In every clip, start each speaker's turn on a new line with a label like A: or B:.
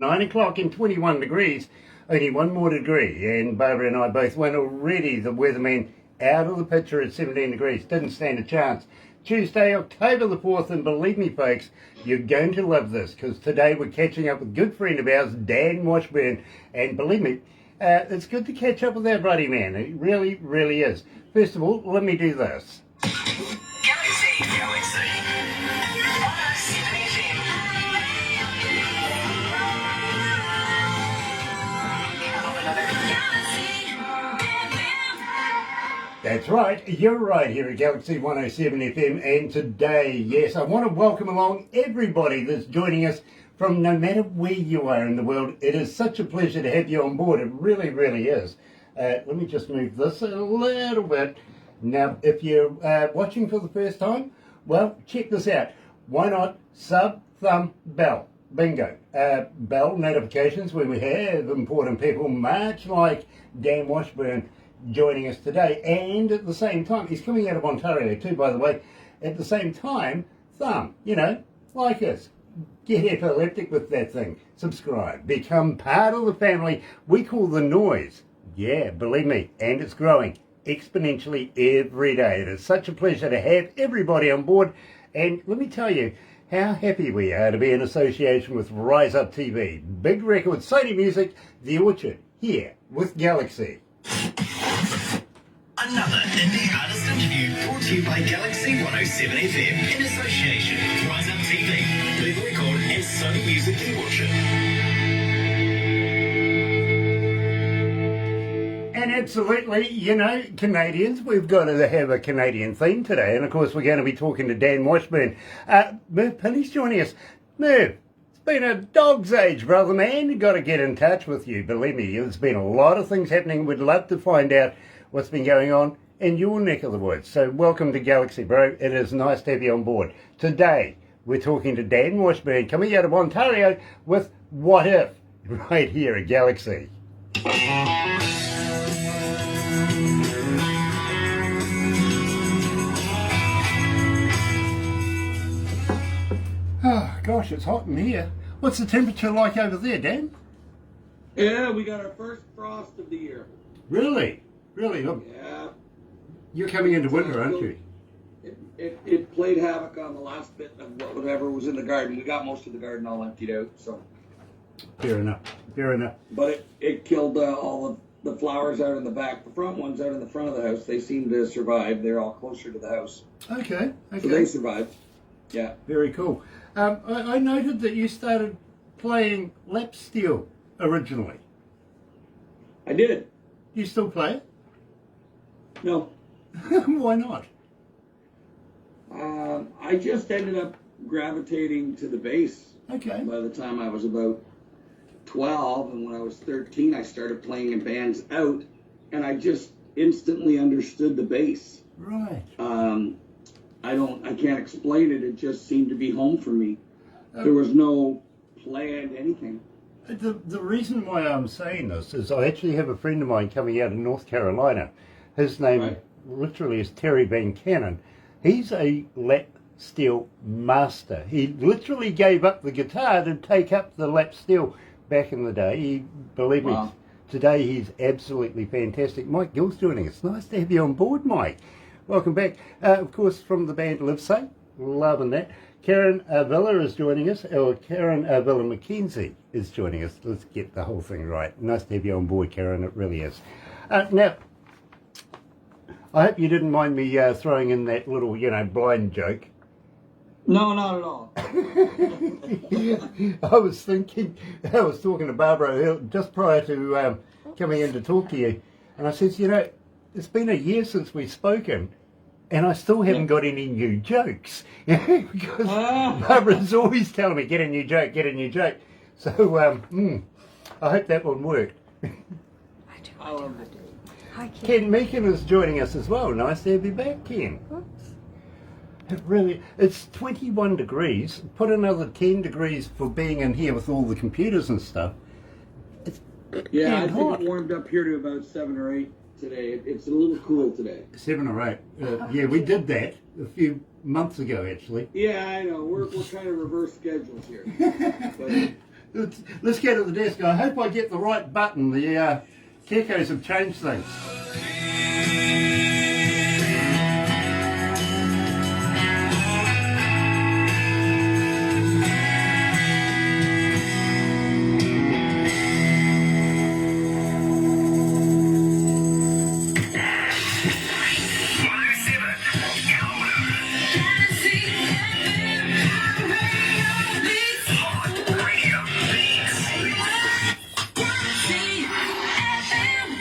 A: 9 o'clock and 21 degrees, only one more degree, and Barbara and I both went already. The weatherman out of the picture at 17 degrees, didn't stand a chance. Tuesday, October the 4th, and believe me folks, you're going to love this, because today we're catching up with a good friend of ours, Dan Washburn, and believe me, it's good to catch up with our buddy man. It really, really is. First of all, let me do this.
B: Galaxy 107fm.
A: That's right, you're right here at Galaxy 107 FM, and today, yes, I want to welcome along everybody that's joining us from no matter where you are in the world. It is such a pleasure to have you on board. It really, really is. Let me just move this a little bit. Now, if you're watching for the first time, well, check this out. Why not sub, thumb, bell? Bingo. Bell notifications when we have important people, much like Dan Washburn, joining us today. And at the same time, he's coming out of Ontario too, by the way. At the same time, thumb, you know, like us. Get epileptic with that thing. Subscribe. Become part of the family we call the noise. Yeah, believe me, and it's growing exponentially every day. It is such a pleasure to have everybody on board. And let me tell you how happy we are to be in association with Rise Up TV. Big Record, Sony Music, The Orchard, here with Galaxy.
B: Another indie artist interview brought to you by Galaxy 107fm in association with Rise Up TV, Big Record and Sony Music The Orchard.
A: And absolutely, you know, Canadians, we've got to have a Canadian theme today. And of course, we're going to be talking to Dan Washburn. Merv Penny's joining us. Merv, it's been a dog's age, brother man. You've got to get in touch with you. Believe me, there's been a lot of things happening. We'd love to find out what's been going on in your neck of the woods. So welcome to Galaxy, bro. It is nice to have you on board. Today, we're talking to Dan Washburn, coming out of Ontario with What If, right here at Galaxy. Oh, gosh, it's hot in here. What's the temperature like over there, Dan?
C: Yeah, we got our first frost of the year.
A: Really? Really? Look,
C: Yeah.
A: you're coming into winter, aren't you?
C: It played havoc on the last bit of whatever was in the garden. We got most of the garden all emptied out, so.
A: Fair enough. Fair enough.
C: But it killed all of the flowers out in the back. The front ones out in the front of the house, they seem to survive. They're all closer to the house.
A: Okay.
C: So they survived. Yeah.
A: Very cool. I noted that you started playing lap steel originally.
C: I did.
A: Do you still play it?
C: No.
A: Why not?
C: I just ended up gravitating to the bass.
A: Okay.
C: By the time I was about 12, and when I was 13, I started playing in bands out, and I just instantly understood the bass.
A: Right.
C: I can't explain it. It just seemed to be home for me. There was no planned anything.
A: The reason why I'm saying this is I actually have a friend of mine coming out of North Carolina. His name literally is Terry Van Cannon. He's a lap steel master. He literally gave up the guitar to take up the lap steel back in the day. Believe me, today he's absolutely fantastic. Mike Gill's joining us. Nice to have you on board, Mike. Welcome back. Of course, from the band Live Safe. Loving that. Karen Villa is joining us, or Karen Villa McKenzie is joining us. Let's get the whole thing right. Nice to have you on board, Karen. It really is. Now, I hope you didn't mind me throwing in that little, blind joke.
C: No, not at all.
A: I was talking to Barbara just prior to coming in to talk to you, and I said, it's been a year since we've spoken, and I still haven't got any new jokes. Because Barbara's always telling me, get a new joke. So I hope that one worked.
C: I love it.
A: Hi, Ken Meekin is joining us as well. Nice to have you back, Ken. It's 21 degrees. Put another 10 degrees for being in here with all the computers and stuff. It's
C: I think
A: hot.
C: it warmed up here to about 7 or 8 today. It's a little cool today.
A: 7 or 8. Yeah, we did that a few months ago, actually.
C: Yeah, I know. We're kind of reverse schedules here. But
A: Let's go to the desk. I hope I get the right button. The Kekos have changed things.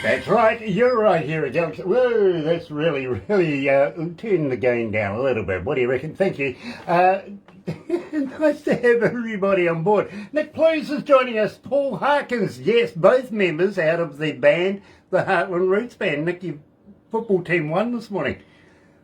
A: That's right, you're right here at Galaxy. Whoa, that's really turn the gain down a little bit. What do you reckon? Thank you. Nice to have everybody on board. Nick Plews is joining us. Paul Harkins, yes, both members out of the band, the Heartland Roots Band. Nick, your football team won this morning.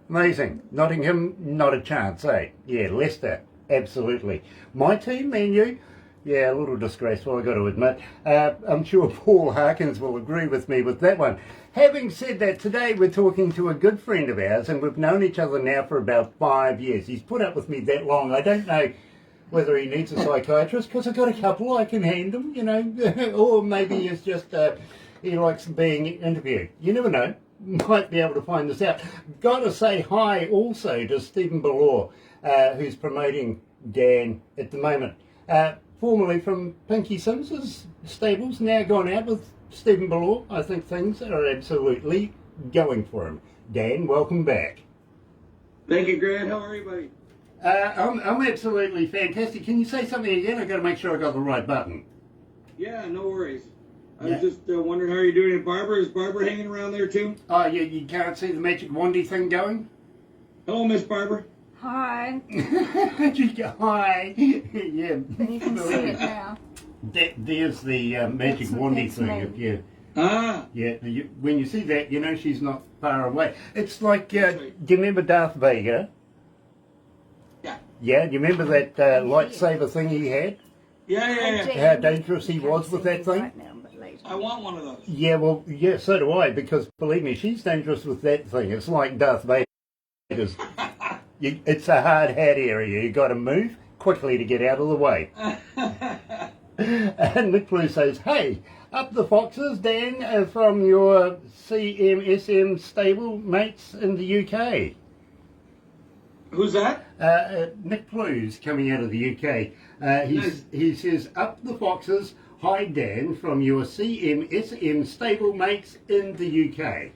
A: Amazing. Nottingham, not a chance, eh? Yeah, Leicester, absolutely. My team, Man U, yeah, a little disgraceful, I've got to admit. I'm sure Paul Harkins will agree with me with that one. Having said that, today we're talking to a good friend of ours, and we've known each other now for about 5 years. He's put up with me that long. I don't know whether he needs a psychiatrist, because I've got a couple I can handle, you know, or maybe it's just he likes being interviewed. You never know. Might be able to find this out. Got to say hi also to Stephen Ballore, who's promoting Dan at the moment. Formerly from Pinky Sims's stables, now gone out with Stephen Ballore. I think things are absolutely going for him. Dan, welcome back.
C: Thank you, Grant. How are you, buddy?
A: I'm absolutely fantastic. Can you say something again? I've got to make sure I got the right button.
C: Yeah, no worries. I was just wondering how you're doing. And Barbara, is Barbara hanging around there too?
A: Oh, you can't see the magic wandy thing going?
C: Hello, Miss Barbara.
D: Hi.
A: Hi. Yeah.
D: And you can see it now.
A: There's the magic wandy thing. If you, when you see that, you know she's not far away. It's like, do you remember Darth Vader?
C: Yeah.
A: Yeah, do you remember that lightsaber thing he had?
C: Yeah.
A: How dangerous he was with that thing?
D: Right now, but later.
C: I want one of those.
A: Yeah, well, yeah, so do I, because believe me, she's dangerous with that thing. It's like Darth Vader's. It's a hard hat area. You got to move quickly to get out of the way. And Nick Blue says, "Hey, up the foxes, Dan, from your CMSM stable mates in the UK."
C: Who's that?
A: Nick Blues coming out of the UK. He says, "Up the foxes, hi Dan, from your CMSM stable mates in the UK."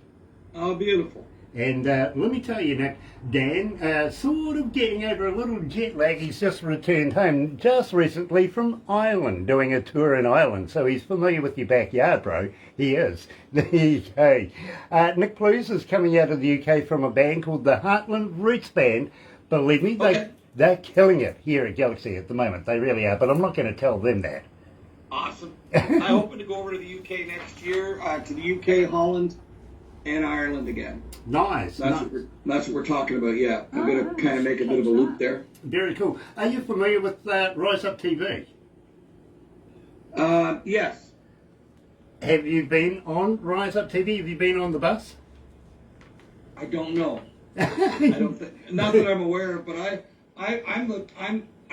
C: Oh, beautiful.
A: And let me tell you, Nick, Dan, sort of getting over a little jet lag. He's just returned home just recently from Ireland, doing a tour in Ireland. So he's familiar with your backyard, bro. He is. There you go. Nick Blues is coming out of the UK from a band called the Heartland Roots Band. Believe me, they're killing it here at Galaxy at the moment. They really are, but I'm not going to tell them that.
C: Awesome. I'm hoping to go over to the UK next year, to the UK, Holland, and Ireland again.
A: Nice.
C: That's what we're talking about, yeah. I'm going to kind of make a bit of a loop there.
A: Very cool. Are you familiar with Rise Up TV?
C: Yes.
A: Have you been on Rise Up TV? Have you been on the bus?
C: I don't know. I don't think, not that I'm aware of, but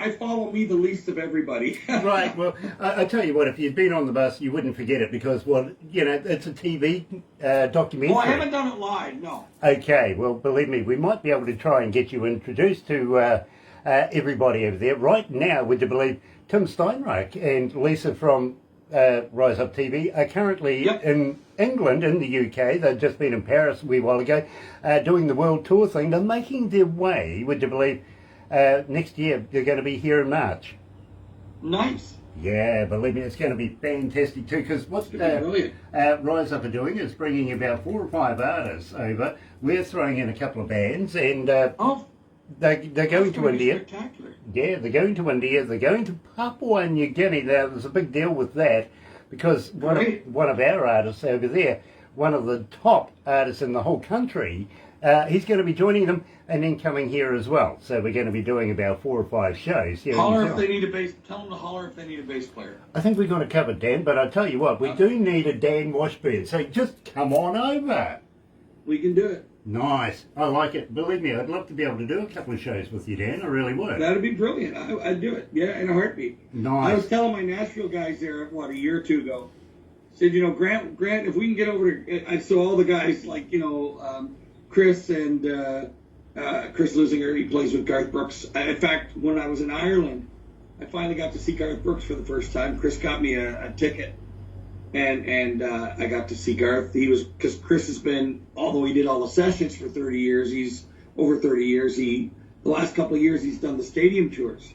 C: I follow me the least of everybody.
A: Right. Well, I tell you what, if you'd been on the bus, you wouldn't forget it because, well, you know, it's a TV documentary.
C: Oh, I haven't done it live, no.
A: Okay. Well, believe me, we might be able to try and get you introduced to everybody over there. Right now, would you believe, Tim Steinreich and Lisa from Rise Up TV are currently in England, in the UK. They've just been in Paris a wee while ago, doing the world tour thing. They're making their way, would you believe, next year. They're going to be here in March.
C: Nice.
A: Yeah, believe me, it's going to be fantastic too, because what Rise Up are doing is bringing about 4 or 5 artists over. We're throwing in a couple of bands, and they're going to India.
C: Spectacular.
A: Yeah, they're going to India. They're going to Papua New Guinea. Now, there's a big deal with that because one of our artists over there, one of the top artists in the whole country, he's going to be joining them and then coming here as well. So we're going to be doing about 4 or 5 shows here.
C: Holler if they need a bass. Tell them to holler if they need a bass player.
A: I think we've got it covered, Dan. But I tell you what, we do need a Dan Washburn. So just come on over.
C: We can do it.
A: Nice. I like it. Believe me, I'd love to be able to do a couple of shows with you, Dan. I really would.
C: That'd be brilliant. I'd do it. Yeah, in a heartbeat. I
A: Nice.
C: was telling my Nashville guys there, what, a year or two ago, said, Grant, if we can get over to, I saw all the guys like, Chris and Chris Lusinger, he plays with Garth Brooks. In fact, when I was in Ireland, I finally got to see Garth Brooks for the first time. Chris got me a ticket, and I got to see Garth. Because Chris has been, although he did all the sessions for 30 years, he's over 30 years. The last couple of years, he's done the stadium tours.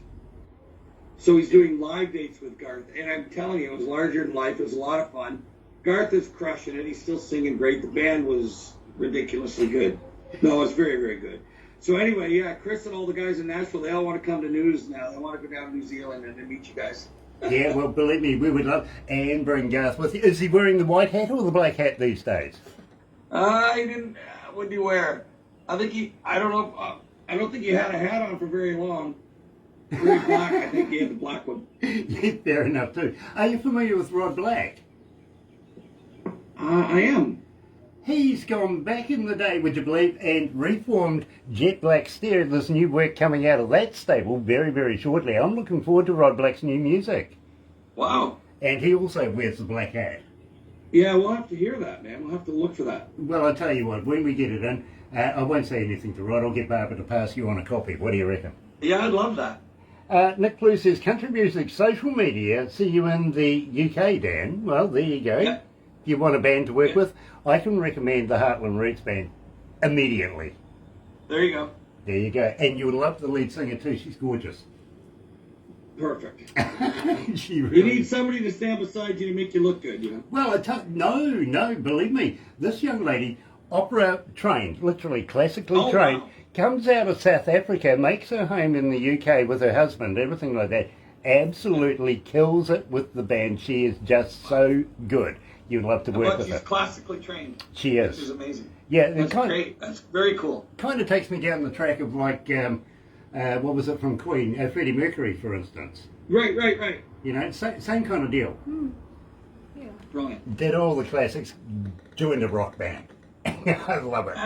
C: So he's doing live dates with Garth, and I'm telling you, it was larger than life. It was a lot of fun. Garth is crushing it. He's still singing great. The band was ridiculously good. No, it's very, very good. So anyway, yeah, Chris and all the guys in Nashville, they all want to come to news now. They want to go down to New Zealand and meet you guys.
A: Yeah, well, believe me, we would love and bring Garth with you. Is he wearing the white hat or the black hat these days?
C: He didn't. What did he wear? I think I don't know. I don't think he had a hat on for very long. Very black. I think he had the black one.
A: Yeah, fair enough too. Are you familiar with Rod Black?
C: I am.
A: He's gone back in the day, would you believe, and reformed Jet Black Stereo. There's new work coming out of that stable very, very shortly. I'm looking forward to Rod Black's new music.
C: Wow.
A: And he also wears the black hat.
C: Yeah, we'll have to hear that, man. We'll have to look for that.
A: Well, I'll tell you what, when we get it in, I won't say anything to Rod. I'll get Barbara to pass you on a copy. What do you reckon?
C: Yeah, I'd love that.
A: Nick Blue says, country music, social media, see you in the UK, Dan. Well, there you go.
C: Yeah.
A: If you want a band to work with, I can recommend the Heartland Roots Band immediately.
C: There you go.
A: There you go. And you'll love the lead singer too. She's gorgeous.
C: Perfect.
A: She really...
C: You need somebody to stand beside you to make you look good,
A: Well, no, believe me. This young lady, opera trained, literally classically trained,
C: wow.
A: comes out of South Africa, makes her home in the UK with her husband, everything like that. Absolutely kills it with the band. She is just so good. You'd love to work with her.
C: She's classically trained.
A: She is.
C: Which is amazing.
A: Yeah,
C: That's great. That's very cool.
A: Kind of takes me down the track of like, what was it from Queen? Freddie Mercury, for instance.
C: Right.
A: You know, same kind of deal.
D: Yeah.
C: Brilliant.
A: Did all the classics, joined a rock band. I love it.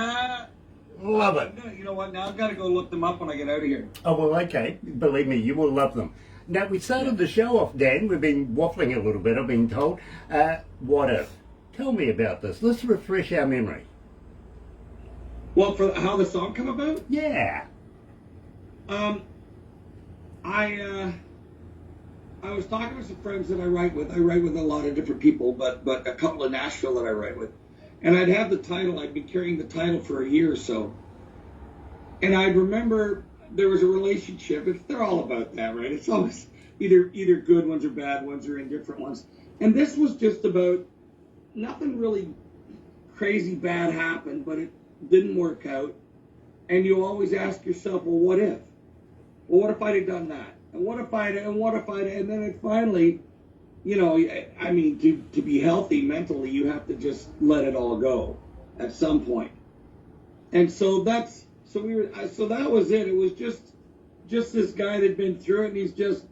A: Love it.
C: You know what? Now I've got to go look them up when I get out of here.
A: Oh, well, okay. Believe me, you will love them. Now, we started the show off, Dan. We've been waffling a little bit, I've been told. What if? Tell me about this. Let's refresh our memory.
C: Well, for how the song come about?
A: Yeah.
C: I was talking with some friends that I write with. I write with a lot of different people, but a couple in Nashville that I write with. And I'd have the title. I'd been carrying the title for a year or so. And I remember there was a relationship. They're all about that, right? It's always either good ones or bad ones or indifferent ones. And this was just about nothing really crazy bad happened, but it didn't work out. And you always ask yourself, well, what if? Well, what if I'd have done that? And what if I'd, and then it finally, I mean, to be healthy mentally, you have to just let it all go at some point. And so that was it. It was just this guy that'd been through it, and he's just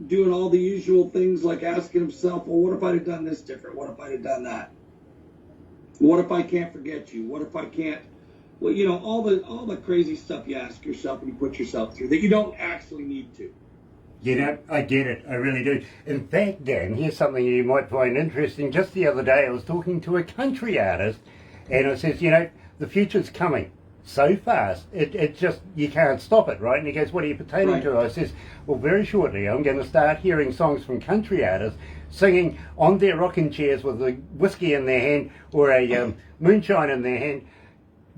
C: doing all the usual things, like asking himself, well, what if I'd have done this different? What if I'd have done that? What if I can't forget you? What if I can't? Well, all the crazy stuff you ask yourself and you put yourself through that you don't actually need to.
A: I get it. I really do. In fact, Dan, here's something you might find interesting. Just the other day, I was talking to a country artist, and it says, the future's coming so fast, it just, you can't stop it, right? And he goes, what are you pertaining to? I says, well, very shortly, I'm going to start hearing songs from country artists singing on their rocking chairs with a whiskey in their hand or a moonshine in their hand,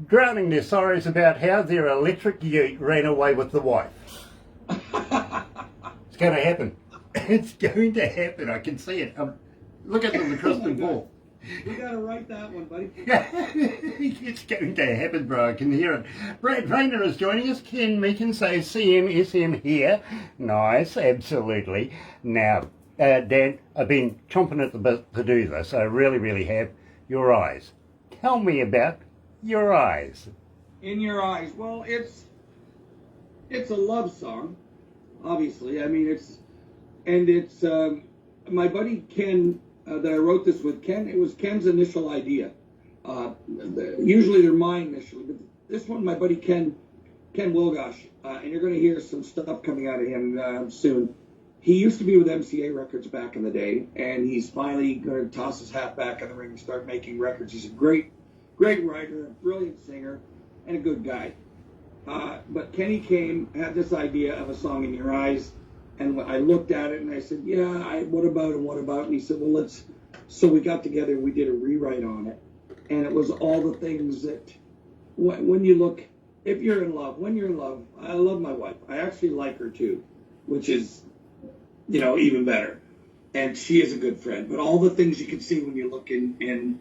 A: drowning their sorrows about how their electric ute ran away with the wife. It's going to happen. It's going to happen. I can see it. Look at the crystal ball.
C: We got to write that one, buddy.
A: It's going to happen, bro. I can hear it. Brad Rayner is joining us. Ken Meekin says CMSM here. Nice, absolutely. Now, Dan, I've been chomping at the bit to do this. I really, really have. Your eyes. Tell me about your eyes.
C: In Your Eyes. Well, it's a love song, obviously. I mean, it's my buddy Ken that I wrote this with. Ken, it was Ken's initial idea. Usually they're mine initially, but this one, my buddy Ken Wilgosh, and you're going to hear some stuff coming out of him soon. He used to be with MCA Records back in the day, and he's finally going to toss his hat back in the ring and start making records. He's a great writer, a brilliant singer, and a good guy. But Kenny had this idea of a song in your eyes, and I looked at it and I said, yeah, what about? And he said, well, so we got together and we did a rewrite on it. And it was all the things that, when you look, if you're in love, when you're in love, I love my wife. I actually like her too, which is, even better. And she is a good friend. But all the things you can see when you look in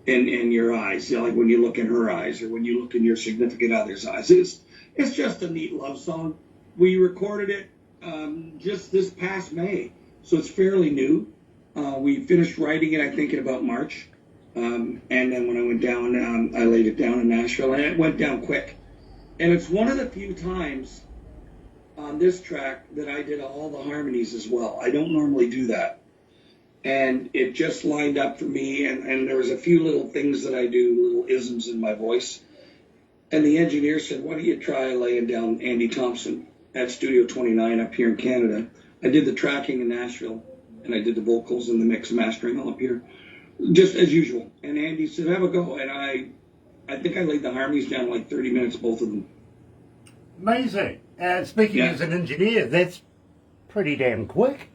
C: your eyes, like when you look in her eyes or when you look in your significant other's eyes, it's just a neat love song. We recorded it just this past May, so it's fairly new. We finished writing it, I think, in about March. And then when I went down, I laid it down in Nashville, and it went down quick. And it's one of the few times on this track that I did all the harmonies as well. I don't normally do that. And it just lined up for me, and there was a few little things that I do, little isms in my voice. And the engineer said, why don't you try laying down Andy Thompson at Studio 29 up here in Canada. I did the tracking in Nashville, and I did the vocals and the mix mastering all up here, just as usual. And Andy said, have a go. And I think I laid the harmonies down like 30 minutes, both of them.
A: Amazing. Speaking as an engineer, that's pretty damn quick.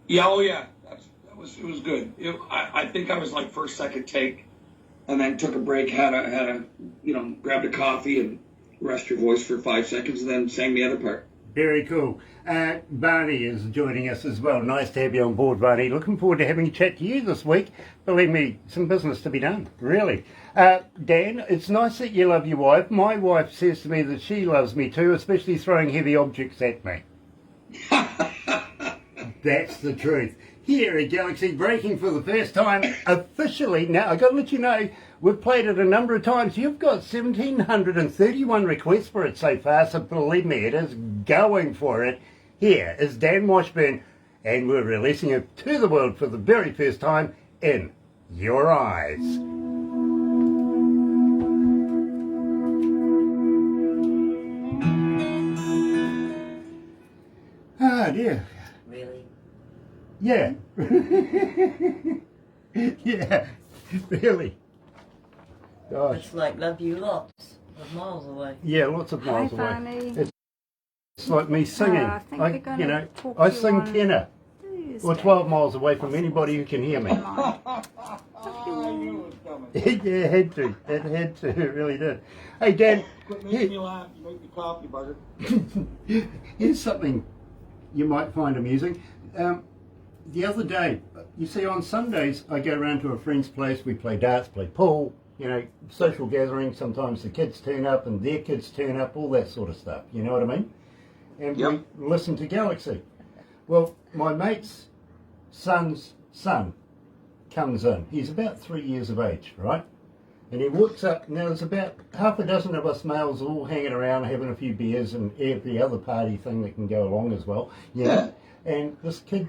C: Yeah, oh yeah. It was good. I think I was like first, second take, and then took a break, had a grabbed a coffee and rest your voice for 5 seconds, and then sang the other part.
A: Very cool. Barney is joining us as well. Nice to have you on board, Barney. Looking forward to having a chat to you this week. Believe me, some business to be done, really. Dan, it's nice that you love your wife. My wife says to me that she loves me too, especially throwing heavy objects at me. That's the truth. Here at Galaxy, breaking for the first time officially. Now, I've got to let you know, we've played it a number of times. You've got 1,731 requests for it so far, so believe me, it is going for it. Here is Dan Washburn, and we're releasing it to the world for the very first time in Your Eyes. Ah, dear.
E: Really?
A: Yeah. Yeah, really. Gosh.
E: It's like love you lots of miles away.
A: Yeah, lots of miles
D: Hi,
A: away.
D: Barney.
A: It's like me singing.
D: I think we're gonna talk
A: I
D: to
A: sing
D: on
A: tenor.
D: Tuesday.
A: Or 12 miles away from anybody who can hear me.
D: Come on.
A: Yeah, it had to. It had to. It really did. Hey, Dan.
C: Quit making me laugh. You make me coffee, bugger.
A: Here's something you might find amusing. The other day, you see, on Sundays, I go around to a friend's place. We play darts, play pool, social gatherings. Sometimes the kids turn up and their kids turn up, all that sort of stuff. You know what I mean? And we listen to Galaxy. Well, my mate's son's son comes in. He's about 3 years of age, right? And he walks up. Now, there's about half a dozen of us males all hanging around, having a few beers and every other party thing that can go along as well. Yeah. And this kid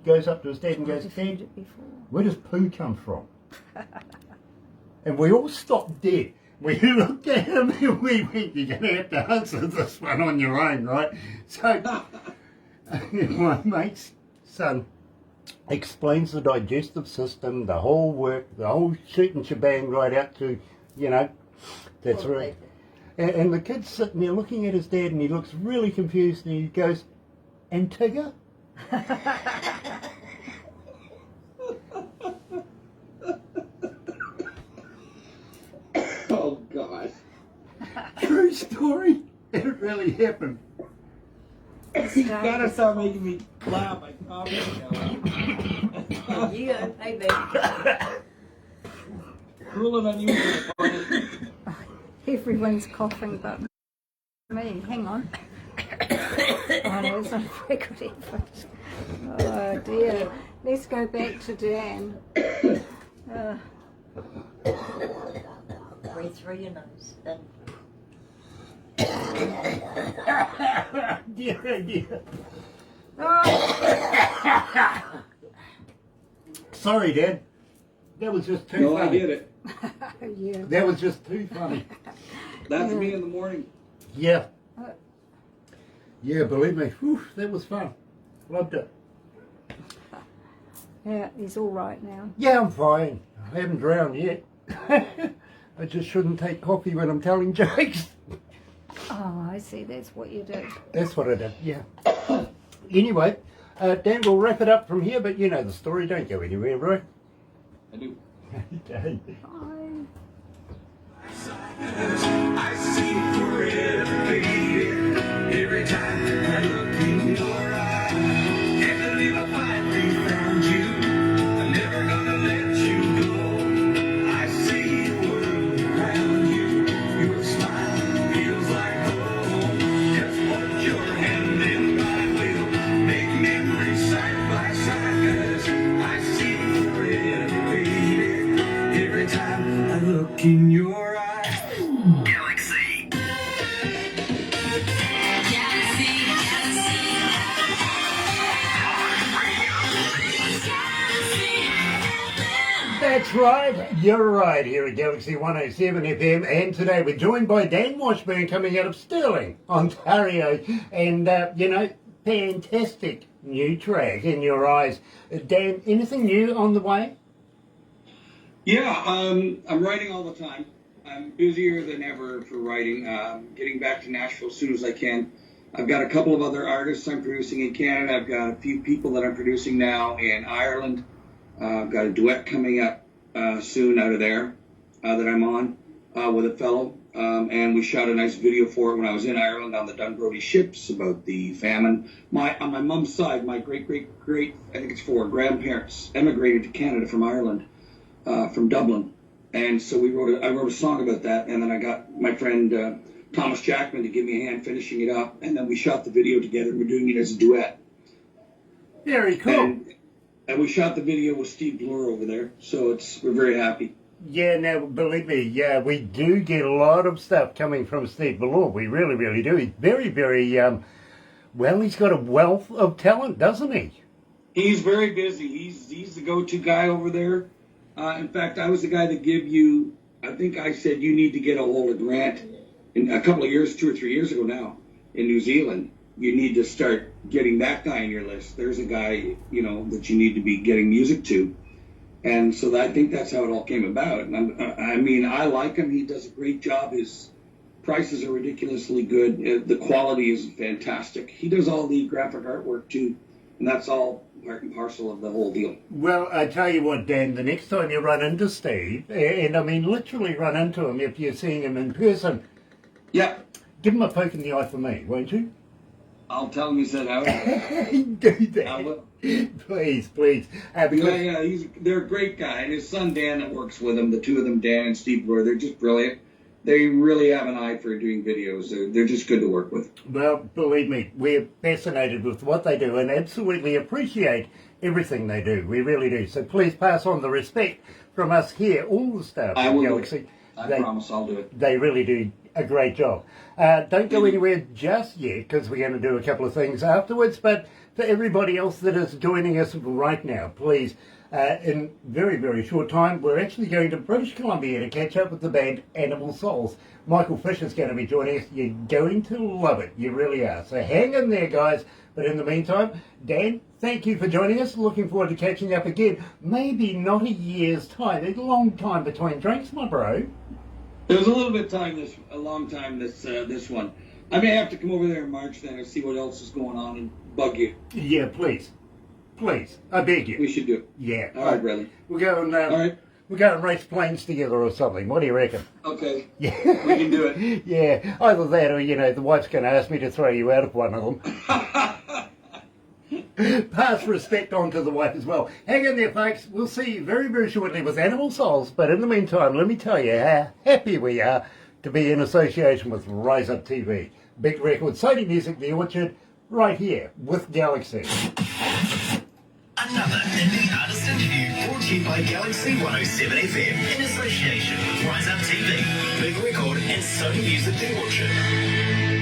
A: goes up to his dad and goes, Dad, where does poo come from? And we all stopped dead. We looked at him and we went, you're going to have to answer this one on your own, right? So my mate's son explains the digestive system, the whole work, the whole shoot and shebang right out to, that's right. And the kid's sitting there looking at his dad and he looks really confused and he goes, and Tigger?
C: Oh, God.
A: True story. It really happened.
C: You gotta start making me laugh. I promise
E: You go, hey baby.
C: Cruel and unusual.
D: Everyone's coughing but me. Hang on. Oh no, it's not very good effort. Oh dear. Let's go back to Dan.
E: Breathe through your nose. Then
A: Dear.
D: Oh,
A: Sorry, Dad. That was just too
C: No,
A: funny.
C: I get it.
D: Yeah.
A: That was just too funny.
C: That's me in the morning.
A: Yeah. Yeah, believe me, whew, that was fun. Loved it.
D: Yeah, he's all right now.
A: Yeah, I'm fine. I haven't drowned yet. I just shouldn't take coffee when I'm telling jokes.
D: Oh, I see. That's what you do.
A: That's what I did, yeah. Anyway, Dan, we'll wrap it up from here, but you know the story. Don't go anywhere, right?
C: I do.
A: Okay.
D: Bye.
B: I see forever, baby. Every time I look in your eyes, can't believe I finally found you. I'm never gonna let you go. I see the world around you. Your smile feels like home. Just hold your hand in mine. We'll make memories side by side. 'Cause I see forever, baby. Every time I look in your eyes. Galaxy.
A: That's right, you're right, here at Galaxy 107 FM, and today we're joined by Dan Washburn coming out of Stirling, Ontario, and, you know, fantastic new track, In Your Eyes. Dan, anything new on the way?
C: Yeah, I'm writing all the time. I'm busier than ever for writing. Getting back to Nashville as soon as I can. I've got a couple of other artists I'm producing in Canada. I've got a few people that I'm producing now in Ireland. I've got a duet coming up soon out of there that I'm on with a fellow. And we shot a nice video for it when I was in Ireland on the Dunbrody ships about the famine. On my mom's side, my great, I think it's 4 grandparents emigrated to Canada from Ireland, from Dublin. And so I wrote a song about that, and then I got my friend Thomas Jackman to give me a hand finishing it up, and then we shot the video together. We're doing it as a duet.
A: Very cool.
C: And we shot the video with Steve Bloor over there, so we're very happy.
A: Yeah, now, believe me, yeah, we do get a lot of stuff coming from Steve Bloor. We really, really do. He's very, very, well, he's got a wealth of talent, doesn't he?
C: He's very busy. He's the go-to guy over there. In fact, I was the guy that gave you, I think I said you need to get a hold of Grant in a couple of years, 2 or 3 years ago now, in New Zealand. You need to start getting that guy on your list. There's a guy, you know, that you need to be getting music to. And so I think that's how it all came about. And I mean, I like him. He does a great job. His prices are ridiculously good. The quality is fantastic. He does all the graphic artwork too. And that's all part and parcel of the whole deal.
A: Well, I tell you what, Dan, the next time you run into Steve, and I mean literally run into him if you're seeing him in person,
C: Yeah,
A: give him a poke in the eye for me, won't you?
C: I'll tell him you said how.
A: Do that.
C: I will.
A: Please, please. Because
C: Yeah, they're a great guy. And his son Dan that works with him, the two of them, Dan and Steve Bloor, they're just brilliant. They really have an eye for doing videos. They're just good to work with.
A: well, believe me, we're fascinated with what they do and absolutely appreciate everything they do. We really do. So please pass on the respect from us here, all the staff
C: I
A: at
C: will do
A: Galaxy.
C: it. I promise I'll do it.
A: They really do a great job. Don't go anywhere just yet, because we're going to do a couple of things afterwards. But for everybody else that is joining us right now, please, in very, very short time, we're actually going to British Columbia to catch up with the band Animal Souls. Michael Fisher's going to be joining us. You're going to love it. You really are. So hang in there, guys. But in the meantime, Dan, thank you for joining us. Looking forward to catching up again. Maybe not a year's time. There's a long time between drinks, my bro.
C: There was a little bit of time a long time this one. I may have to come over there in March then and see what else is going on and bug you.
A: Yeah, please. Please. I beg you.
C: We should do it.
A: Yeah.
C: All right, brother.
A: We'll go and
C: All right.
A: we'll go and race planes together or something. What do you reckon?
C: Okay.
A: Yeah.
C: We can do it.
A: Yeah. Either that or, you know, the wife's going to ask me to throw you out of one of them. Pass respect on to the wife as well. Hang in there, folks. We'll see you very, very shortly with Animal Souls. But in the meantime, let me tell you how happy we are to be in association with Rise Up TV. Big record, Sony Music, The Orchard, right here with Galaxy.
B: Another indie artist interview brought to you by Galaxy 107 FM in association with Rise Up TV, Big Record and Sony Music The Orchard.